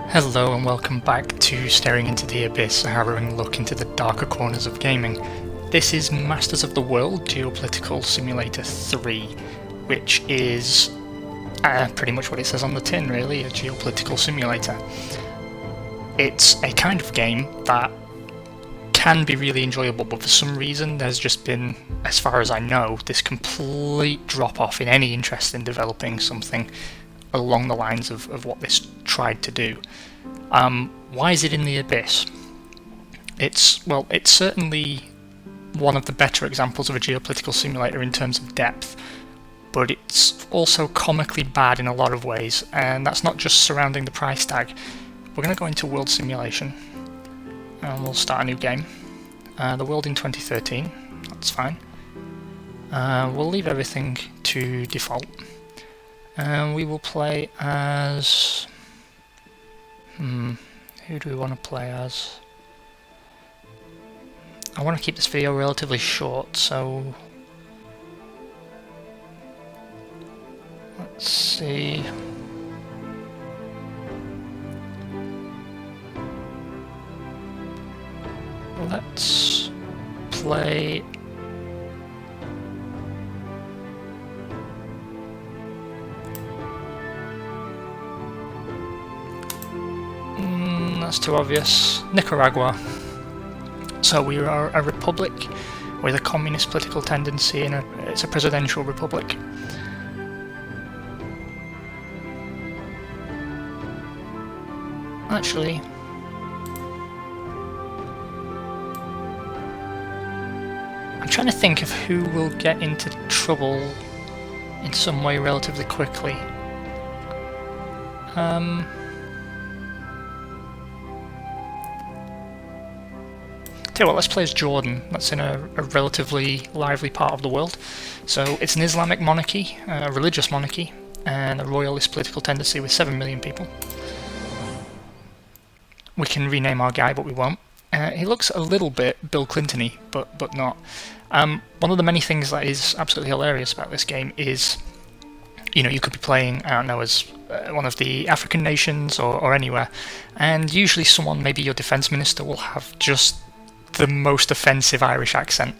Hello and welcome back to Staring into the Abyss, a harrowing look into the darker corners of gaming. This is Masters of the World Geopolitical Simulator 3, which is pretty much what it says on the tin really, a geopolitical simulator. It's a kind of game that can be really enjoyable, but for some reason there's just been, as far as I know, this complete drop off in any interest in developing something along the lines of what this tried to do. Why is it in the Abyss? It's certainly one of the better examples of a geopolitical simulator in terms of depth, but it's also comically bad in a lot of ways, and that's not just surrounding the price tag. We're going to go into world simulation, and we'll start a new game. The world in 2013, that's fine. We'll leave everything to default. And we will play as... who do we want to play as? I want to keep this video relatively short, so... let's see... let's play... that's too obvious. Nicaragua. So we are a republic with a communist political tendency, and it's a presidential republic. Actually, I'm trying to think of who will get into trouble in some way relatively quickly. Tell you what, let's play as Jordan. That's in a relatively lively part of the world. So it's an Islamic monarchy, a religious monarchy, and a royalist political tendency with 7 million people. We can rename our guy, but we won't. He looks a little bit Bill Clinton-y, but not. One of the many things that is absolutely hilarious about this game is, you know, you could be playing, I don't know, as one of the African nations or anywhere, and usually someone, maybe your defence minister, will have just the most offensive Irish accent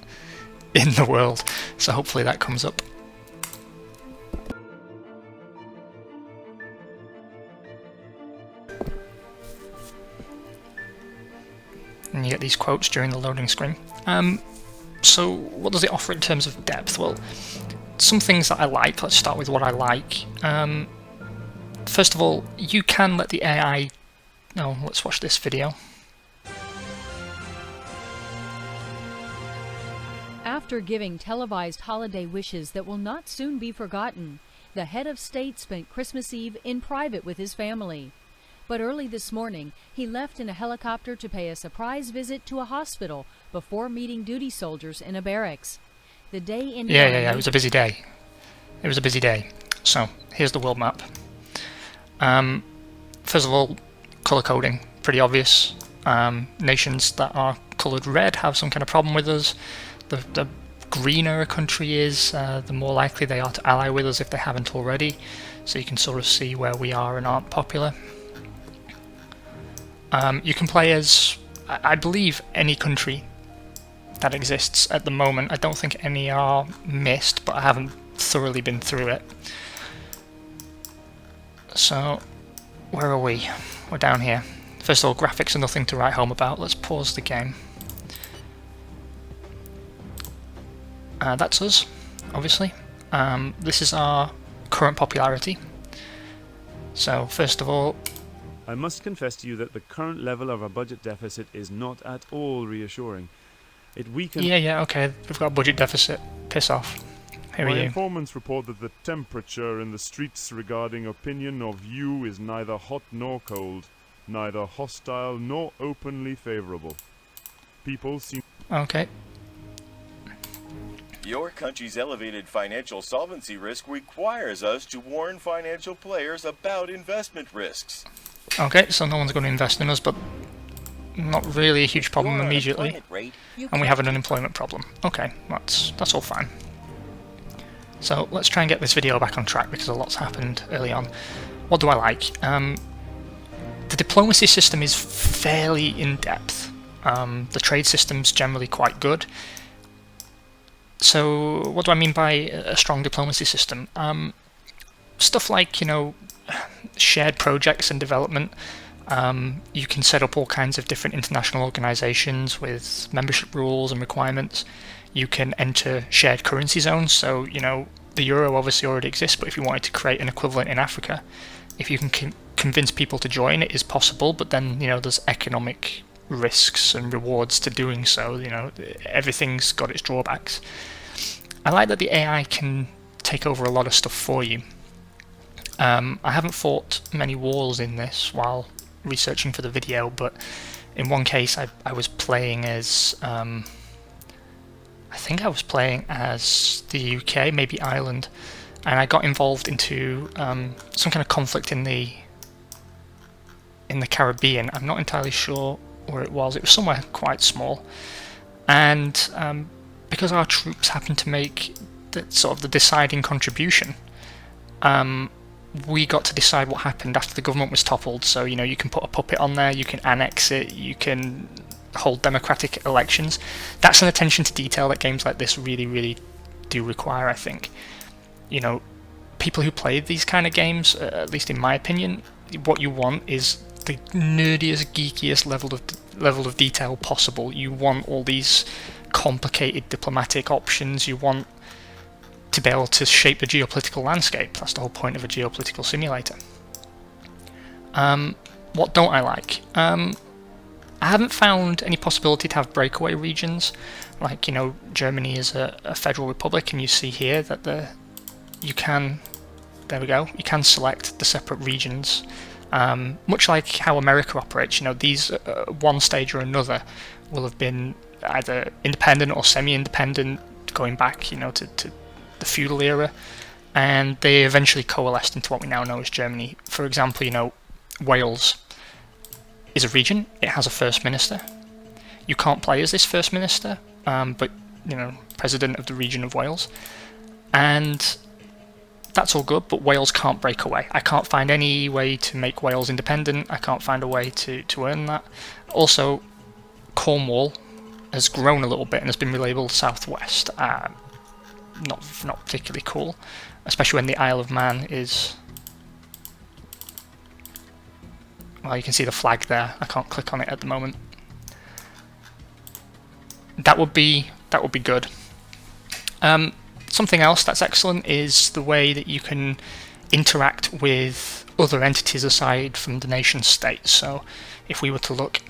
in the world, so hopefully that comes up. And you get these quotes during the loading screen. So what does it offer in terms of depth? Well, some things that I like. Let's start with what I like. First of all, you can let the AI... no, let's watch this video. After giving televised holiday wishes that will not soon be forgotten, the head of state spent Christmas Eve in private with his family. But early this morning, he left in a helicopter to pay a surprise visit to a hospital before meeting duty soldiers in a barracks. The day in... Yeah, it was a busy day. It was a busy day. So, here's the world map. First of all, colour coding, pretty obvious. Nations that are coloured red have some kind of problem with us. The greener a country is, the more likely they are to ally with us if they haven't already. So you can sort of see where we are and aren't popular. You can play as, I believe, any country that exists at the moment. I don't think any are missed, but I haven't thoroughly been through it. So, where are we? We're down here. First of all, graphics are nothing to write home about. Let's pause the game. That's us, obviously. This is our current popularity. So, first of all... I must confess to you that the current level of our budget deficit is not at all reassuring. It weakens... Yeah, okay, we've got a budget deficit. Piss off. Who are you? My informants report that the temperature in the streets regarding opinion of you is neither hot nor cold, neither hostile nor openly favourable. People seem... Okay. Your country's elevated financial solvency risk requires us to warn financial players about investment risks. Okay, so no one's going to invest in us, but not really a huge problem immediately. And we have an unemployment problem. Okay, that's all fine. So let's try and get this video back on track because a lot's happened early on. What do I like? The diplomacy system is fairly in-depth. The trade system's generally quite good. So what do I mean by a strong diplomacy system? Stuff like, shared projects and development. You can set up all kinds of different international organizations with membership rules and requirements. You can enter shared currency zones, so the euro obviously already exists, but if you wanted to create an equivalent in Africa, if you can convince people to join, it is possible, but then there's economic risks and rewards to doing so. Everything's got its drawbacks. I like that the AI can take over a lot of stuff for you. I haven't fought many wars in this while researching for the video, but in one case I was playing as I think I was playing as the UK, maybe Ireland, and I got involved into some kind of conflict in the Caribbean. I'm not entirely sure where it was. It was somewhere quite small, and because our troops happened to make the deciding contribution, we got to decide what happened after the government was toppled. So you can put a puppet on there, you can annex it, you can hold democratic elections. That's an attention to detail that games like this really, really do require, I think. People who play these kind of games, at least in my opinion, what you want is the nerdiest, geekiest level of detail possible. You want all these complicated diplomatic options. You want to be able to shape the geopolitical landscape. That's the whole point of a geopolitical simulator. What don't I like? I haven't found any possibility to have breakaway regions, like Germany is a federal republic, and you see here that you can select the separate regions, much like how America operates. These one stage or another will have been either independent or semi-independent, going back to the feudal era, and they eventually coalesced into what we now know as Germany. For example, Wales is a region. It has a first minister. You can't play as this first minister, but president of the region of Wales, and that's all good. But Wales can't break away. I can't find any way to make Wales independent. I can't find a way to earn that. Also, Cornwall has grown a little bit and has been relabeled Southwest. Not particularly cool, especially when the Isle of Man is. Well, you can see the flag there. I can't click on it at the moment. That would be good. Something else that's excellent is the way that you can interact with other entities aside from the nation state. So, if we were to look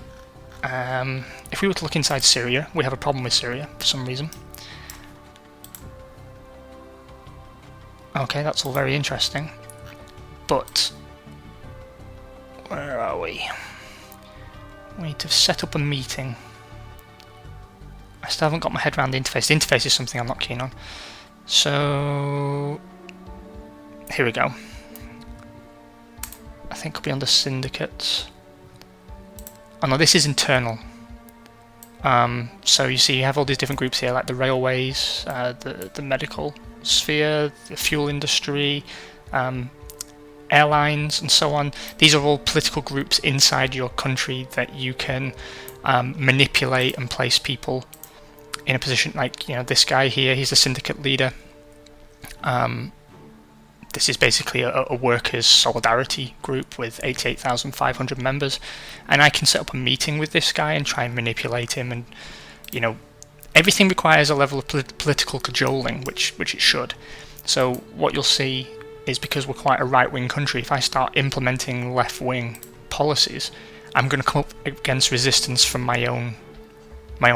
inside Syria, we have a problem with Syria for some reason. Okay, that's all very interesting, but where are we? We need to set up a meeting. I still haven't got my head around the interface. The interface is something I'm not keen on. So here we go. I think it'll be under syndicates. Oh no, this is internal. So you see, you have all these different groups here, like the railways, the medical sphere, the fuel industry, airlines, and so on. These are all political groups inside your country that you can manipulate and place people in a position. Like this guy here, he's a syndicate leader. This is basically a workers' solidarity group with 88,500 members, and I can set up a meeting with this guy and try and manipulate him, and everything requires a level of political cajoling, which it should. So what you'll see is, because we're quite a right-wing country, if I start implementing left-wing policies, I'm going to come up against resistance from my own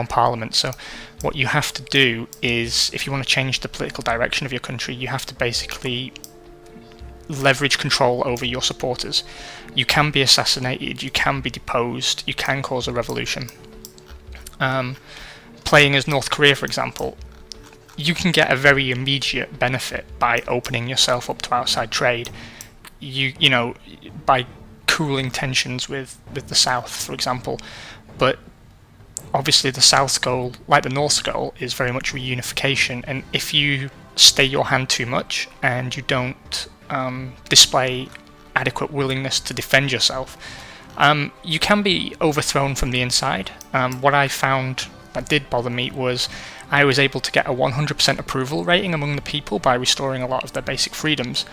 parliament. So what you have to do is, if you want to change the political direction of your country, you have to basically leverage control over your supporters. You can be assassinated, you can be deposed, you can cause a revolution. Playing as North Korea, for example, you can get a very immediate benefit by opening yourself up to outside trade. You know, by cooling tensions with the South, for example. But obviously the South's goal, like the North's goal, is very much reunification, and if you stay your hand too much and you don't display adequate willingness to defend yourself, You can be overthrown from the inside. What I found that did bother me was I was able to get a 100% approval rating among the people by restoring a lot of their basic freedoms,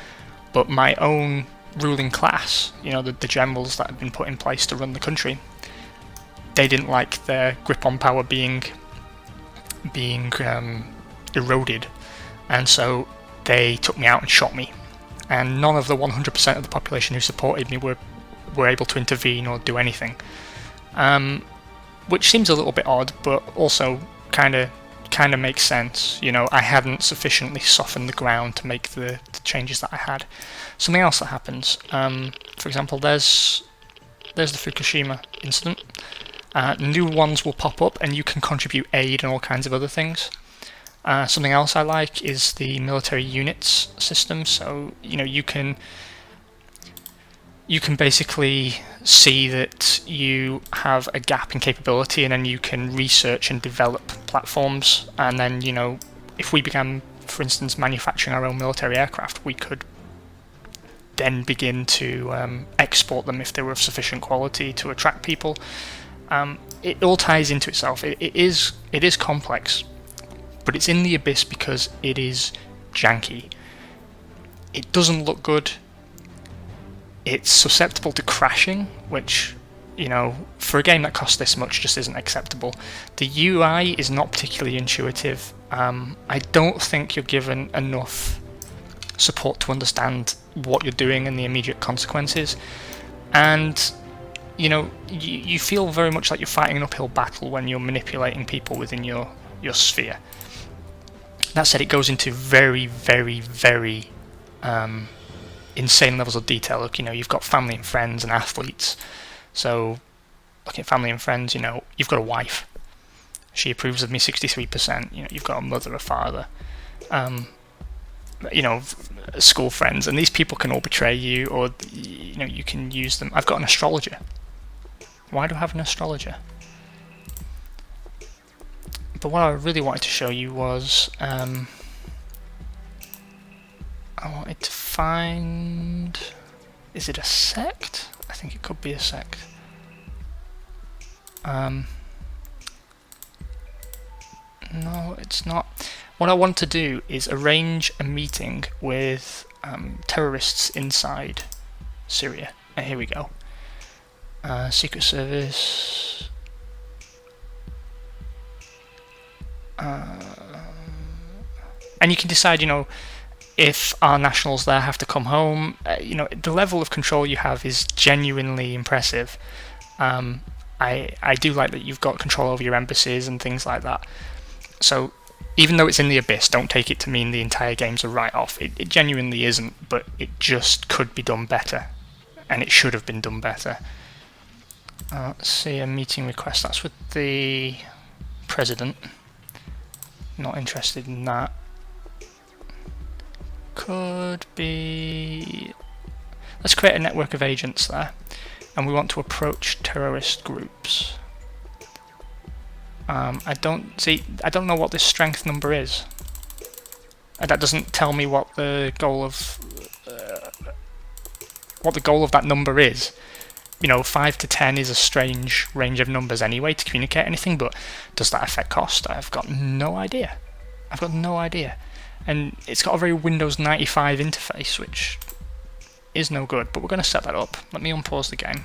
but my own ruling class, the generals that had been put in place to run the country, they didn't like their grip on power being eroded, and so they took me out and shot me, and none of the 100% of the population who supported me were able to intervene or do anything, which seems a little bit odd, but also kind of makes sense. I hadn't sufficiently softened the ground to make the changes that I had. Something else that happens, for example, there's the Fukushima incident. New ones will pop up and you can contribute aid and all kinds of other things. Something else I like is the military units system. So you can basically see that you have a gap in capability, and then you can research and develop platforms, and then if we began, for instance, manufacturing our own military aircraft, we could then begin to export them if they were of sufficient quality to attract people. It all ties into itself. It is complex, but it's in the abyss because it is janky. It doesn't look good. It's susceptible to crashing, which, for a game that costs this much just isn't acceptable. The UI is not particularly intuitive. I don't think you're given enough support to understand what you're doing and the immediate consequences. And, you feel very much like you're fighting an uphill battle when you're manipulating people within your sphere. That said, it goes into very, very, very insane levels of detail. Look, you've got family and friends and athletes. So, looking at family and friends, you've got a wife. She approves of me 63%. You've got a mother, a father, school friends, and these people can all betray you, or you can use them. I've got an astrologer. Why do I have an astrologer? But what I really wanted to show you was I wanted to find... Is it a sect? I think it could be a sect. No, it's not. What I want to do is arrange a meeting with terrorists inside Syria. Here we go. Secret Service. And you can decide, if our nationals there have to come home. The level of control you have is genuinely impressive. I do like that you've got control over your embassies and things like that. So even though it's in the abyss, don't take it to mean the entire game's a write-off. It genuinely isn't, but it just could be done better, and it should have been done better. Let's see, a meeting request. That's with the president. Not interested in that. Could be... Let's create a network of agents there, and we want to approach terrorist groups. I don't know what this strength number is. That doesn't tell me what the goal of that number is. 5 to 10 is a strange range of numbers anyway to communicate anything, but does that affect cost? I've got no idea. And it's got a very Windows 95 interface, which is no good, but we're going to set that up. Let me unpause the game.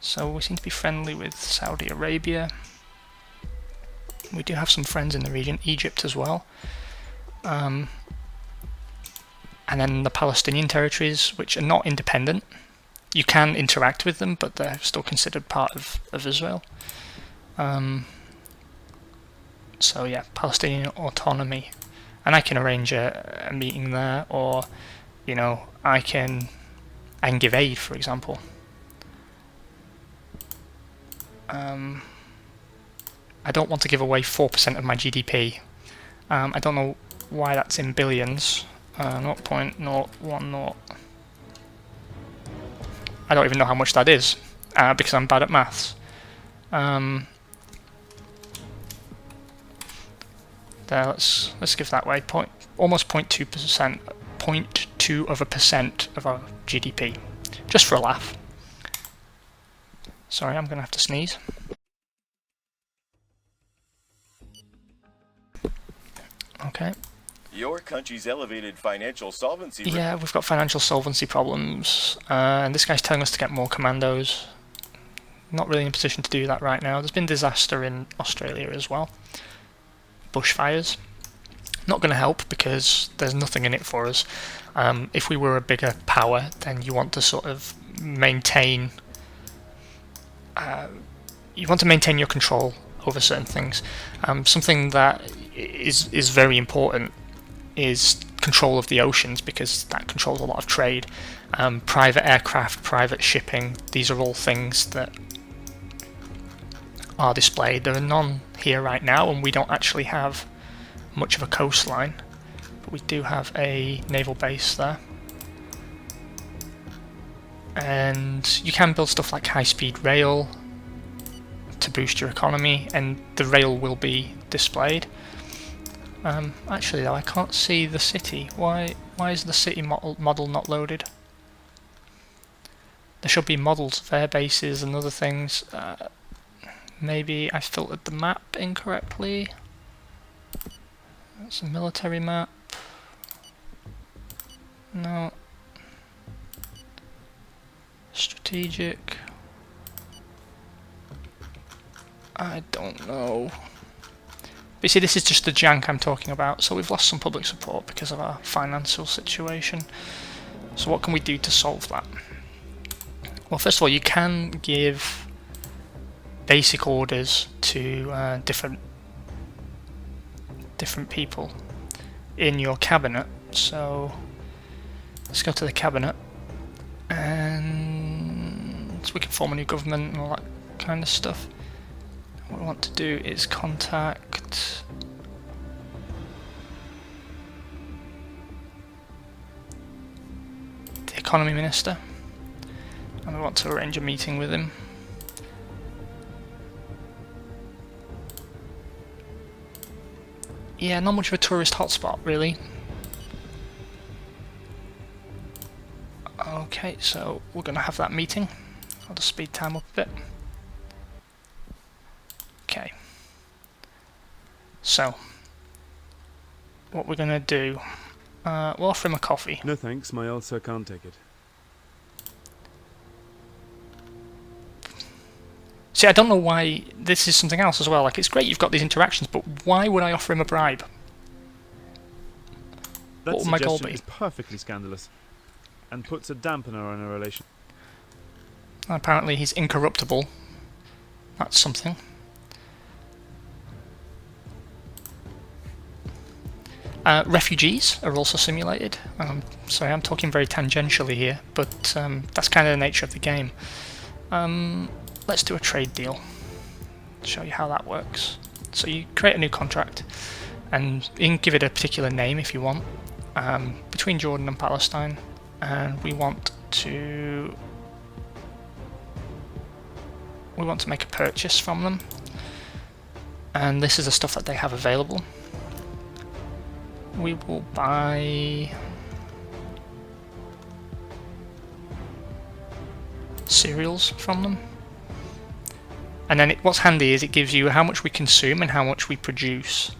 So we seem to be friendly with Saudi Arabia. We do have some friends in the region, Egypt as well. And then the Palestinian territories, which are not independent. You can interact with them, but they're still considered part of Israel. So yeah, Palestinian autonomy. And I can arrange a meeting there, or, I can give aid, for example. I don't want to give away 4% of my GDP. I don't know why that's in billions. 0.010. I don't even know how much that is, because I'm bad at maths. There, let's give that way. Almost 0.2%. 0.2 0.2% of our GDP, just for a laugh. Sorry, I'm going to have to sneeze. Okay. Your country's elevated financial solvency risk. Yeah, we've got financial solvency problems, and this guy's telling us to get more commandos. Not really in a position to do that right now. There's been disaster in Australia as well. Bushfires. Not going to help because there's nothing in it for us. If we were a bigger power, then you want to sort of maintain your control over certain things. Something that is very important is control of the oceans, because that controls a lot of trade. Private aircraft, private shipping, these are all things that are displayed. There are none here right now, and we don't actually have much of a coastline, but we do have a naval base there. And you can build stuff like high-speed rail to boost your economy, and the rail will be displayed. Actually though, I can't see the city. Why is the city model not loaded? There should be models of air bases and other things. Maybe I filtered the map incorrectly. That's a military map. No. Strategic. I don't know. But you see, this is just the jank I'm talking about, so we've lost some public support because of our financial situation. So what can we do to solve that? Well, first of all, you can give basic orders to different people in your cabinet. So let's go to the cabinet, and so we can form a new government and all that kind of stuff. What we want to do is contact the economy minister, and we want to arrange a meeting with him. Yeah, not much of a tourist hotspot, really. Okay, so we're going to have that meeting. I'll just speed time up a bit. Okay. So, what we're going to do, we'll offer him a coffee. No thanks, my ulcer can't take it. See, I don't know why this is something else as well. Like, it's great you've got these interactions, but why would I offer him a bribe? That What would my goal suggestion be? is perfectly scandalous, and puts a dampener on a relation. Apparently he's incorruptible. That's something. Refugees are also simulated. Sorry, I'm talking very tangentially here, but that's kind of the nature of the game. Let's do a trade deal. Show you how that works. So you create a new contract, and you can give it a particular name if you want, between Jordan and Palestine, and we want to make a purchase from them, and this is the stuff that they have available. We will buy cereals from them, and then what's handy is it gives you how much we consume and how much we produce,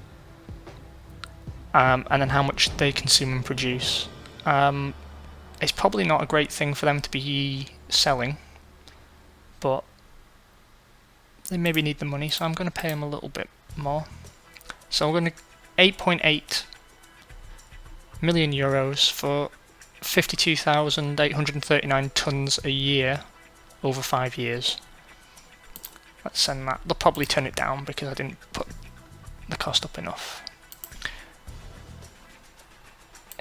and then how much they consume and produce. It's probably not a great thing for them to be selling, but they maybe need the money, so I'm going to pay them a little bit more. So we're going to 8.8 million euros for 52,839 tons a year over 5 years. Let's send that. They'll probably turn it down because I didn't put the cost up enough.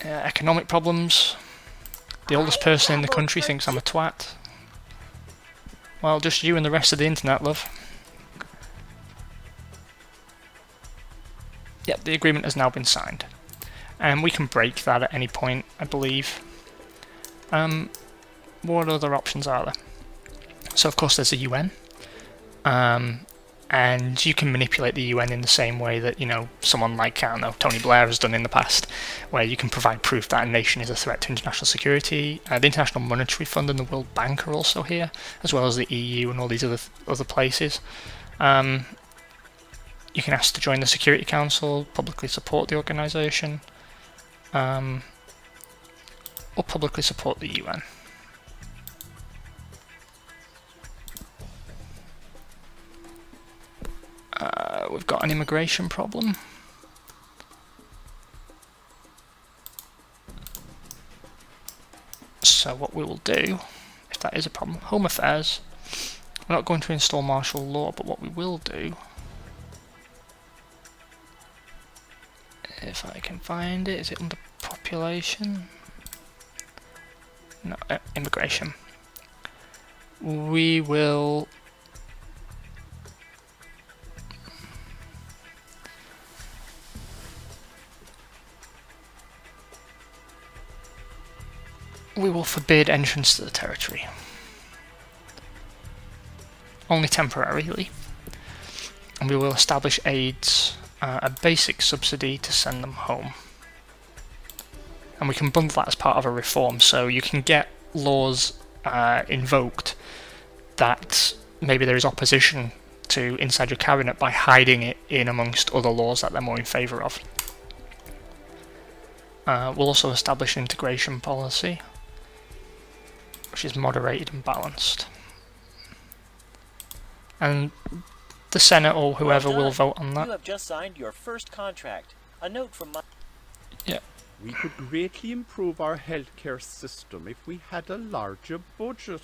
Economic problems. The oldest person in the country thinks I'm a twat. Well, just you and the rest of the internet, love. Yep, the agreement has now been signed. And we can break that at any point, I believe. What other options are there? So of course there's the UN. and you can manipulate the UN in the same way that, you know, someone like, I don't know, Tony Blair has done in the past, where you can provide proof that a nation is a threat to international security. The International Monetary Fund and the World Bank are also here, as well as the EU and all these other places. You can ask to join the Security Council, publicly support the organisation, or publicly support the UN. We've got an immigration problem. So what we will do, if that is a problem, Home Affairs, we're not going to install martial law, but what we will do, if I can find it, is it under population? No, immigration. We will forbid entrance to the territory. Only temporarily. And we will establish aids, a basic subsidy to send them home. And we can bundle that as part of a reform, so you can get laws invoked that maybe there is opposition to inside your cabinet by hiding it in amongst other laws that they're more in favour of. We'll also establish an integration policy, which is moderated and balanced. And the Senate or whoever will vote on that. You have just signed your first contract. A note from my... Yeah. We could greatly improve our healthcare system if we had a larger budget.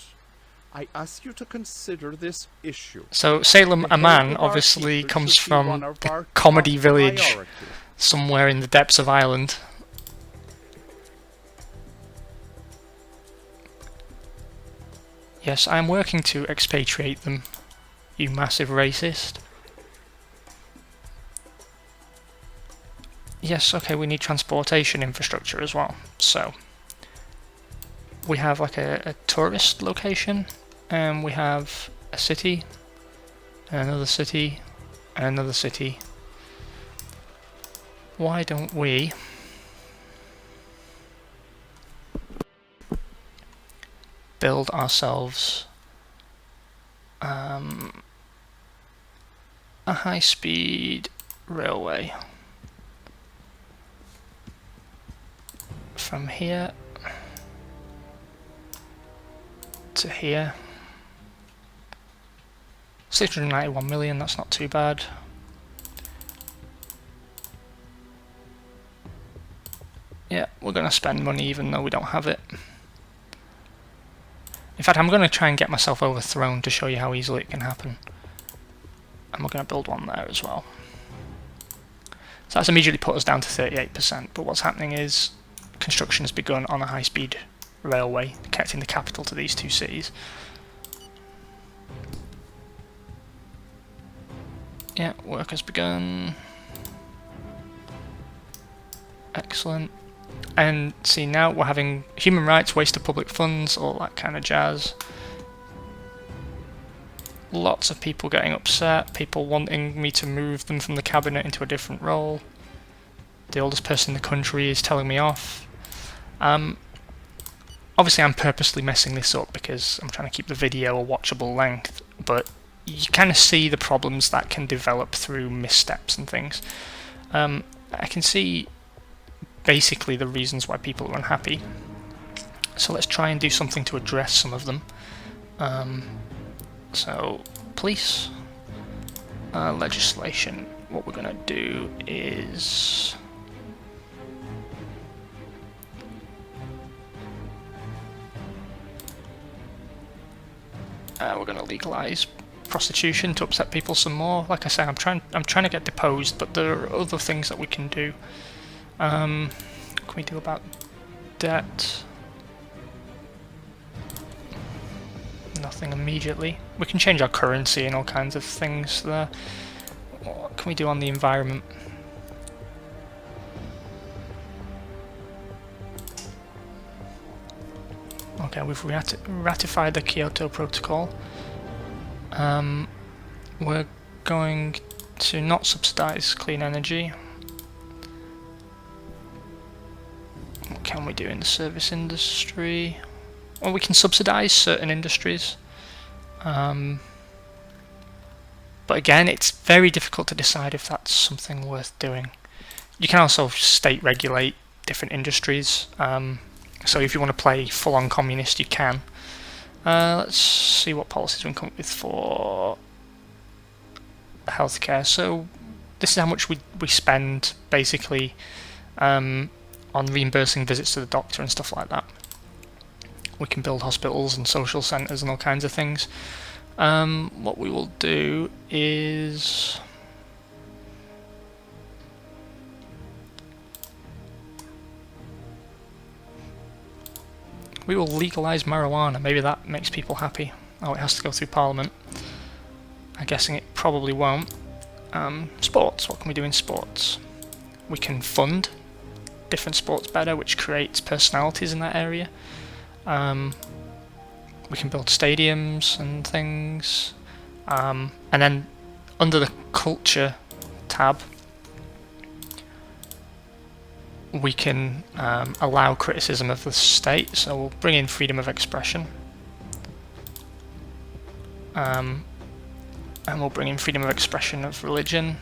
I ask you to consider this issue. So Salem The Aman health of our obviously people comes should be one from of the our comedy top village priorities. somewhere in the depths of Ireland. Yes, I am working to expatriate them, you massive racist. Yes, okay, we need transportation infrastructure as well. So, we have like a tourist location, and we have a city, and another city, and another city. Why don't we build ourselves a high-speed railway from here to here. 691 million, that's not too bad. Yeah, we're going to spend money even though we don't have it. In fact, I'm going to try and get myself overthrown to show you how easily it can happen. And we're going to build one there as well. So that's immediately put us down to 38%, but what's happening is construction has begun on a high-speed railway connecting the capital to these two cities. Yeah, work has begun. Excellent. And see, now we're having human rights, waste of public funds, all that kind of jazz. Lots of people getting upset, people wanting me to move them from the cabinet into a different role. The oldest person in the country is telling me off. Obviously I'm purposely messing this up because I'm trying to keep the video a watchable length, but you kind of see the problems that can develop through missteps and things. I can see basically the reasons why people are unhappy. So let's try and do something to address some of them. So, police, legislation. What we're going to do is we're going to legalize prostitution to upset people some more. Like I say, I'm trying to get deposed, but there are other things that we can do. What can we do about debt? Nothing immediately. We can change our currency and all kinds of things there. What can we do on the environment? Okay, we've ratified the Kyoto Protocol. We're going to not subsidise clean energy. What can we do in the service industry? Well, we can subsidise certain industries. But again, it's very difficult to decide if that's something worth doing. You can also state regulate different industries. So if you want to play full-on communist, you can. Let's see what policies we can come up with for healthcare. So this is how much we spend basically on reimbursing visits to the doctor and stuff like that. We can build hospitals and social centres and all kinds of things. What we will do is we will legalise marijuana. Maybe that makes people happy. Oh, it has to go through Parliament. I'm guessing it probably won't. Sports. What can we do in sports? We can fund different sports better, which creates personalities in that area. We can build stadiums and things. And then under the culture tab, we can allow criticism of the state, so we'll bring in freedom of expression. And we'll bring in freedom of expression of religion.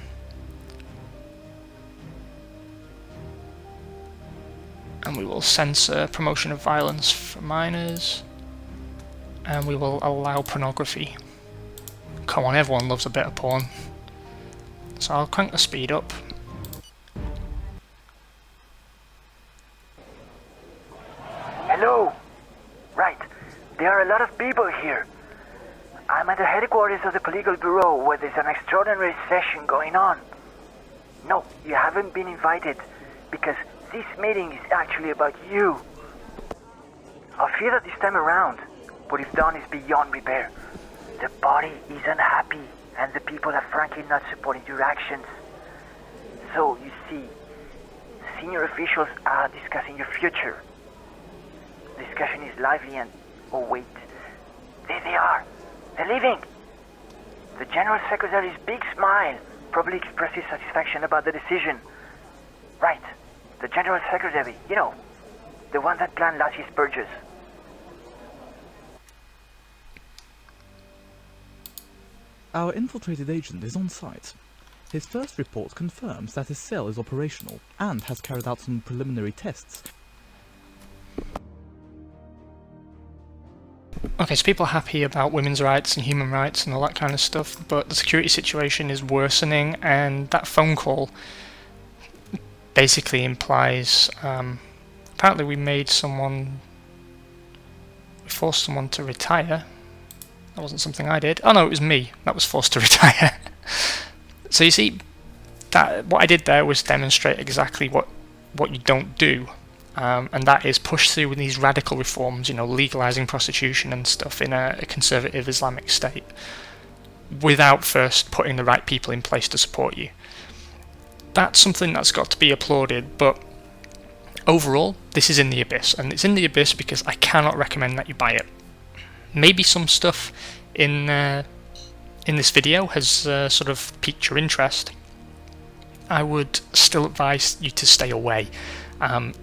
And we will censor promotion of violence for minors. And we will allow pornography. Come on, everyone loves a bit of porn. So I'll crank the speed up. Hello! Right, there are a lot of people here. I'm at the headquarters of the Political Bureau where there's an extraordinary session going on. No, you haven't been invited because this meeting is actually about you. I fear that this time around, what you've done is beyond repair. The body is unhappy and the people are frankly not supporting your actions. So, you see, senior officials are discussing your future. The discussion is lively and... oh wait, there they are! They're leaving! The General Secretary's big smile probably expresses satisfaction about the decision. Right, the General Secretary, you know, the one that planned last year's purges. Our infiltrated agent is on site. His first report confirms that his cell is operational and has carried out some preliminary tests. Okay, so people are happy about women's rights and human rights and all that kind of stuff, but the security situation is worsening, and that phone call basically implies apparently we forced someone to retire. That wasn't something I did. Oh no, it was me that was forced to retire. So you see, that what I did there was demonstrate exactly what you don't do. And that is push through with these radical reforms, you know, legalising prostitution and stuff in a conservative Islamic state, without first putting the right people in place to support you. That's something that's got to be applauded, but overall, this is in the abyss, and it's in the abyss because I cannot recommend that you buy it. Maybe some stuff in this video has sort of piqued your interest. I would still advise you to stay away.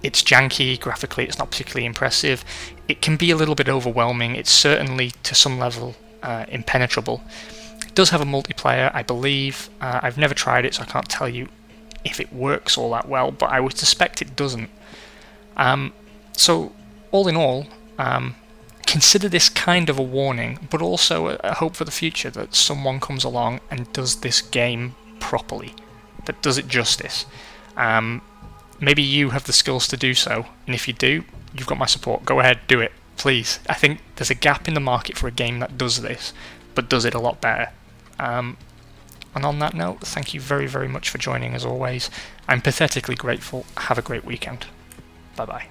It's janky, graphically it's not particularly impressive, it can be a little bit overwhelming, it's certainly to some level impenetrable. It does have a multiplayer, I believe. I've never tried it, so I can't tell you if it works all that well, but I would suspect it doesn't. So all in all, consider this kind of a warning, but also a hope for the future that someone comes along and does this game properly, that does it justice. Maybe you have the skills to do so, and if you do, you've got my support. Go ahead, do it, please. I think there's a gap in the market for a game that does this, but does it a lot better. And on that note, thank you very, very much for joining as always. I'm pathetically grateful. Have a great weekend. Bye-bye.